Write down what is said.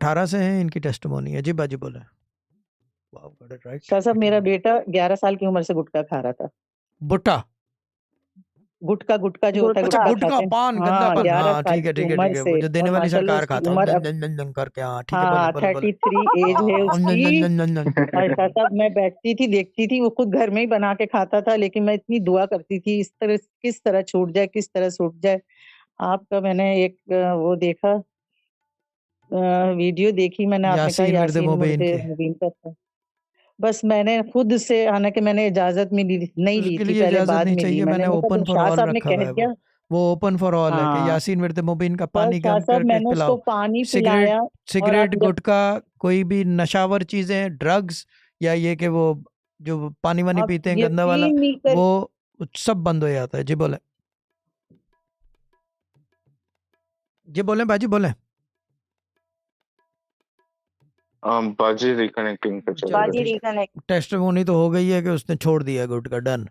2018 से है इनकी टेस्टिमोनी है। जी बाजी बोले। वाह, गॉट इट राइट। शाह साहब, मेरा बेटा 11 साल की उम्र से गुटखा खा रहा था। बुट्टा, गुटखा गुटखा जो होता है, अच्छा गुटखा गुटखा खाते हैं। पान, गंदा हाँ, पान, 11 हाँ साल ठीक है की ठीक है उम्र ठीक है, से, वो जो देने और वाली माशाल्लाह सरकार उसकी खाता उम्र हूँ अब, जन जन जन करके, हाँ ठीक है, हाँ, बोले बोले बोले 33 एज है जन जन उसकी। जन जन जन। और शाह साहब, मैं बैठती थी, देखती थी, वो खुद घर में ही बना के खाता था, लेकिन मैं इतनी दुआ करती थी इस तरह, किस तरह छूट जाए, किस तरह छूट जाए। आपका मैंने एक वो देखा, वीडियो देखी मैंने, आपने कहा यासीन विर्द यासीन मुबीन मुर्दे के, मुबीन का था। बस मैंने खुद से, हालांकि मैंने इजाजत नहीं ली उसके थी, लिए पहले इजाजत बाद नहीं में ली चाहिए, मैंने मैंने कहा ओपन जब फॉर शाह ऑल साहब ने रखा हुआ कह है दिया। वो ओपन फॉर ऑल है कि हाँ, यासीन विर्द मुबीन का बस पानी शाह गम साहब करके मैंने उसको पिलाओ। पानी सिगरेट पिलाया। और आप सिगरेट जब, गुटखा, कोई भी नशावर चीजें, ड्रग्स, या ये कि वो जो पानी वानी आप पीते हैं गंदा वाला, यकीन नहीं कर, वो सब बंद हो जाता है। जी बोले, जी बोले बाजी बोले। बाजी रिकनेक्टिंग पे चल चलो रहे बाजी थे। ठीक है, रिकनेक्ट। टेस्टिमोनी तो हो गई है कि उसने छोड़ दिया गुटखा, डन।